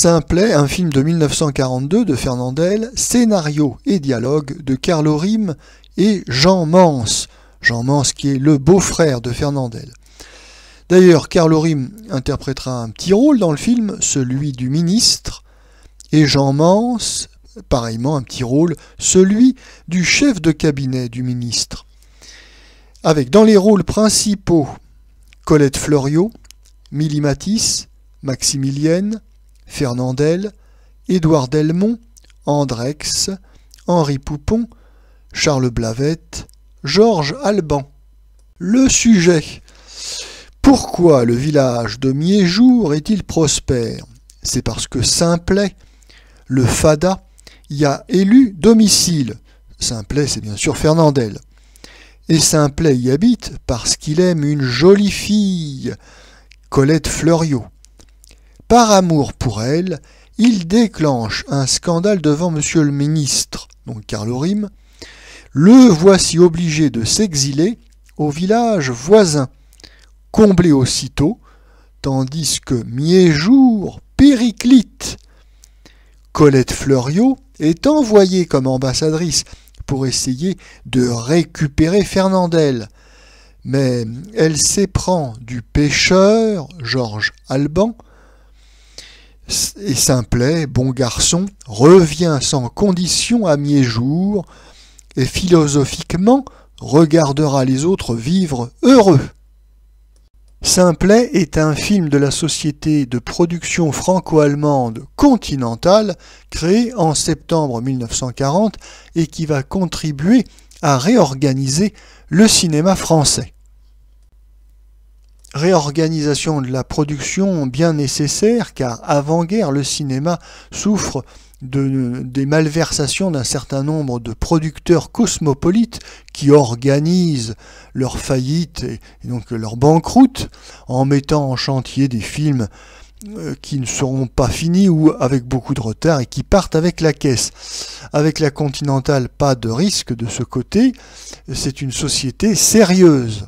Simplet, un film de 1942 de Fernandel, scénario et dialogue de Carlo Rime et Jean Mans. Jean Mans qui est le beau-frère de Fernandel. D'ailleurs, Carlo Rime interprétera un petit rôle dans le film, celui du ministre, et Jean Mans, pareillement un petit rôle, celui du chef de cabinet du ministre. Avec dans les rôles principaux Colette Fleuriot, Milly Matisse, Maximilienne, Fernandel, Édouard Delmont, Andrex, Henri Poupon, Charles Blavette, Georges Alban. Le sujet. Pourquoi le village de Miéjour est-il prospère? C'est parce que Simplet, le fada, y a élu domicile. Simplet, c'est bien sûr Fernandel. Et Simplet y habite parce qu'il aime une jolie fille, Colette Fleuriot. Par amour pour elle, il déclenche un scandale devant monsieur le ministre, donc Carlo Rime. Le voici obligé de s'exiler au village voisin, comblé aussitôt, tandis que Miéjour périclite. Colette Fleuriot est envoyée comme ambassadrice pour essayer de récupérer Fernandel, mais elle s'éprend du pêcheur, Georges Alban, et Simplet, bon garçon, revient sans condition à Miéjour et philosophiquement regardera les autres vivre heureux. Simplet est un film de la société de production franco-allemande Continental, créé en septembre 1940 et qui va contribuer à réorganiser le cinéma français. Réorganisation de la production bien nécessaire car avant-guerre le cinéma souffre des malversations d'un certain nombre de producteurs cosmopolites qui organisent leur faillite et donc leur banqueroute en mettant en chantier des films qui ne seront pas finis ou avec beaucoup de retard et qui partent avec la caisse. Avec la Continentale, pas de risque de ce côté, c'est une société sérieuse.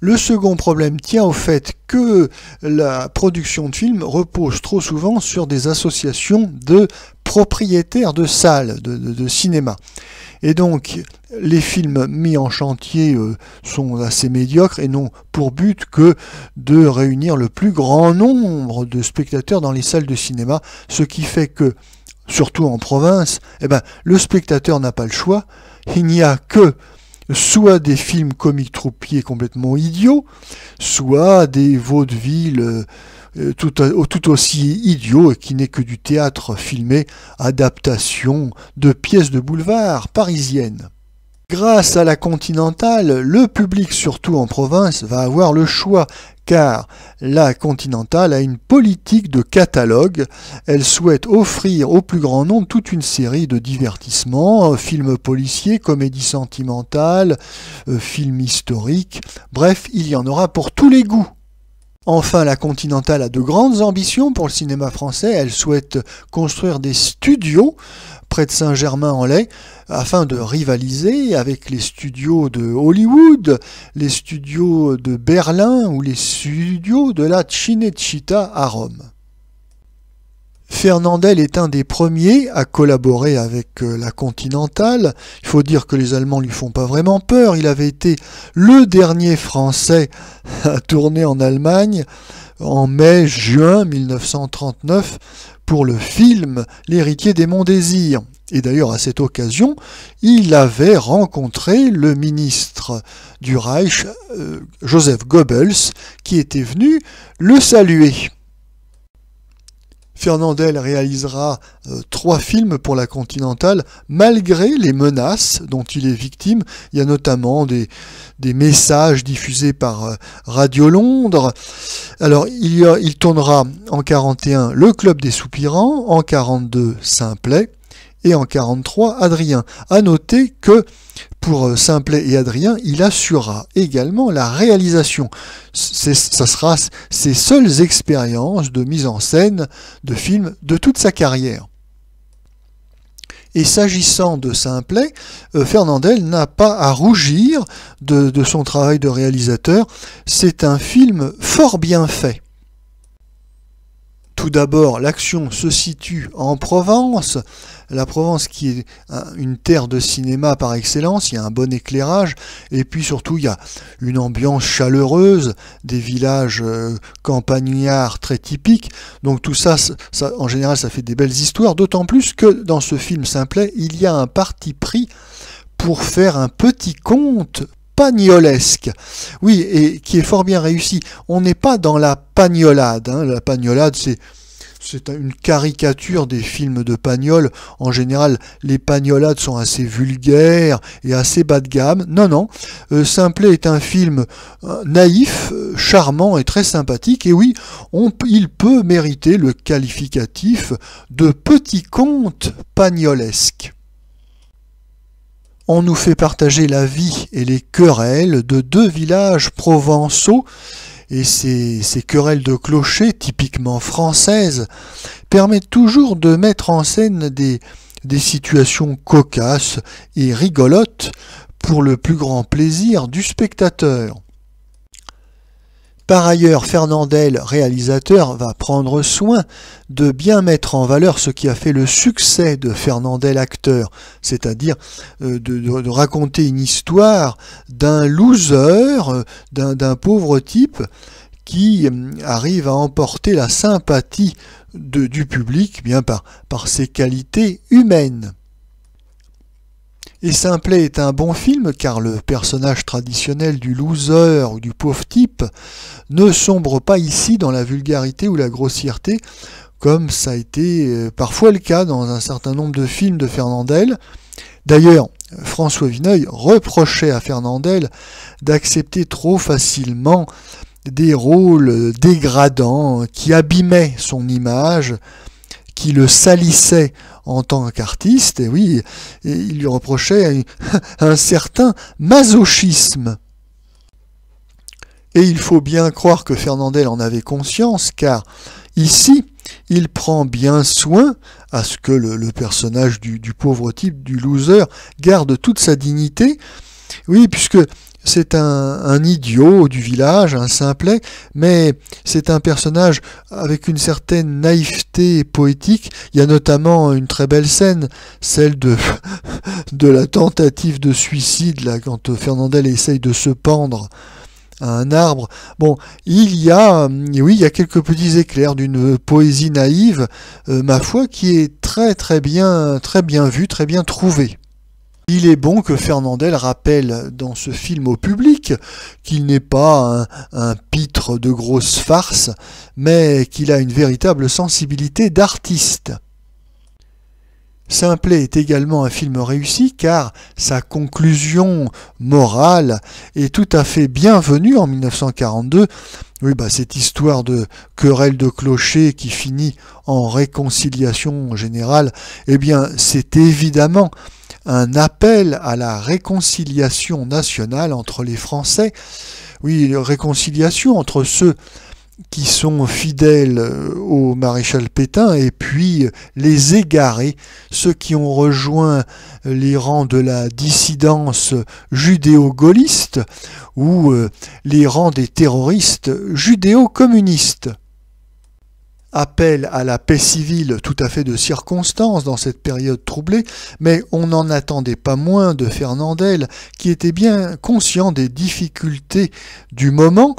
Le second problème tient au fait que la production de films repose trop souvent sur des associations de propriétaires de salles de cinéma. Et donc, les films mis en chantier sont assez médiocres et n'ont pour but que de réunir le plus grand nombre de spectateurs dans les salles de cinéma, ce qui fait que, surtout en province, le spectateur n'a pas le choix, il n'y a que soit des films comiques troupiers complètement idiots, soit des vaudevilles tout aussi idiots et qui n'est que du théâtre filmé, adaptation de pièces de boulevard parisiennes. Grâce à la Continentale, le public, surtout en province, va avoir le choix, car la Continentale a une politique de catalogue. Elle souhaite offrir au plus grand nombre toute une série de divertissements, films policiers, comédies sentimentales, films historiques, bref, il y en aura pour tous les goûts. Enfin, la Continentale a de grandes ambitions pour le cinéma français. Elle souhaite construire des studios près de Saint-Germain-en-Laye afin de rivaliser avec les studios de Hollywood, les studios de Berlin ou les studios de la Cinecittà à Rome. Fernandel est un des premiers à collaborer avec la Continentale. Il faut dire que les Allemands lui font pas vraiment peur. Il avait été le dernier Français à tourner en Allemagne en mai-juin 1939 pour le film L'héritier des Monts Désirs. Et d'ailleurs, à cette occasion, il avait rencontré le ministre du Reich, Joseph Goebbels, qui était venu le saluer. Fernandel réalisera 3 films pour la Continentale, malgré les menaces dont il est victime. Il y a notamment des messages diffusés par Radio Londres. Alors, il tournera en 1941 Le Club des Soupirants, en 1942 Simplet, et en 1943 Adrien. À noter que pour Simplet et Adrien, il assurera également la réalisation. Ça sera ses seules expériences de mise en scène de films de toute sa carrière. Et s'agissant de Simplet, Fernandel n'a pas à rougir de son travail de réalisateur. C'est un film fort bien fait. Tout d'abord, l'action se situe en Provence, la Provence qui est une terre de cinéma par excellence, il y a un bon éclairage, et puis surtout il y a une ambiance chaleureuse, des villages campagnards très typiques, donc tout ça, en général ça fait des belles histoires, d'autant plus que dans ce film simplet, il y a un parti pris pour faire un petit conte pagnolesque. Oui, et qui est fort bien réussi. On n'est pas dans la pagnolade. Hein. La pagnolade, c'est une caricature des films de Pagnol. En général, les pagnolades sont assez vulgaires et assez bas de gamme. Non, non. Simplet est un film naïf, charmant et très sympathique. Et oui, il peut mériter le qualificatif de petit conte pagnolesque. On nous fait partager la vie et les querelles de deux villages provençaux, et ces querelles de clochers, typiquement françaises, permettent toujours de mettre en scène des situations cocasses et rigolotes pour le plus grand plaisir du spectateur. Par ailleurs, Fernandel, réalisateur, va prendre soin de bien mettre en valeur ce qui a fait le succès de Fernandel, acteur, c'est-à-dire de raconter une histoire d'un loser, d'un pauvre type qui arrive à emporter la sympathie du public bien par ses qualités humaines. Et Simplet est un bon film car le personnage traditionnel du loser ou du pauvre type ne sombre pas ici dans la vulgarité ou la grossièreté comme ça a été parfois le cas dans un certain nombre de films de Fernandel. D'ailleurs, François Vineuil reprochait à Fernandel d'accepter trop facilement des rôles dégradants qui abîmaient son image, qui le salissait en tant qu'artiste, et oui, il lui reprochait un certain masochisme. Et il faut bien croire que Fernandel en avait conscience, car ici, il prend bien soin à ce que le personnage du pauvre type, du loser, garde toute sa dignité, oui, puisque c'est un idiot du village, un simplet, mais c'est un personnage avec une certaine naïveté poétique. Il y a notamment une très belle scène, celle de la tentative de suicide, là, quand Fernandel essaye de se pendre à un arbre. Bon, il y a quelques petits éclairs d'une poésie naïve, ma foi, qui est très bien vue, très bien trouvée. Il est bon que Fernandel rappelle dans ce film au public qu'il n'est pas un pitre de grosse farce, mais qu'il a une véritable sensibilité d'artiste. Simplet est également un film réussi car sa conclusion morale est tout à fait bienvenue en 1942. Oui, cette histoire de querelle de clocher qui finit en réconciliation générale, eh bien, c'est évidemment un appel à la réconciliation nationale entre les Français. Oui, réconciliation entre ceux qui sont fidèles au maréchal Pétain et puis les égarés, ceux qui ont rejoint les rangs de la dissidence judéo-gaulliste ou les rangs des terroristes judéo-communistes. Appel à la paix civile tout à fait de circonstance dans cette période troublée, mais on n'en attendait pas moins de Fernandel, qui était bien conscient des difficultés du moment,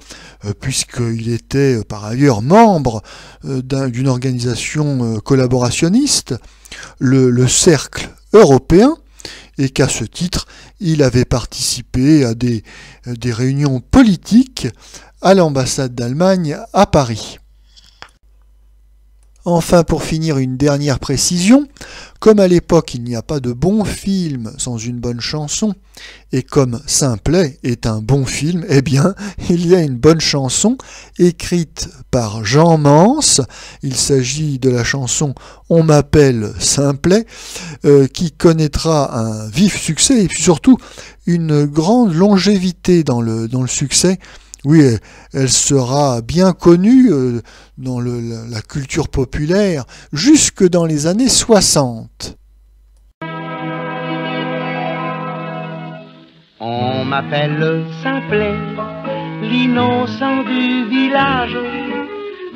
puisqu'il était par ailleurs membre d'une organisation collaborationniste, le Cercle européen, et qu'à ce titre, il avait participé à des réunions politiques à l'ambassade d'Allemagne à Paris. Enfin, pour finir, une dernière précision. Comme à l'époque, il n'y a pas de bon film sans une bonne chanson, et comme Simplet est un bon film, eh bien, il y a une bonne chanson écrite par Jean Mance. Il s'agit de la chanson « On m'appelle Simplet », qui connaîtra un vif succès et puis surtout une grande longévité dans le succès. Oui, elle sera bien connue dans la culture populaire jusque dans les années 60. On m'appelle Simplet, l'innocent du village.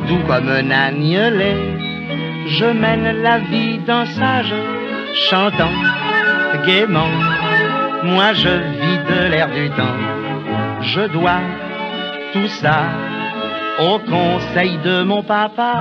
Doux comme un agnelet, je mène la vie d'un sage, chantant gaiement. Moi je vis de l'air du temps, je dois tout ça au conseil de mon papa.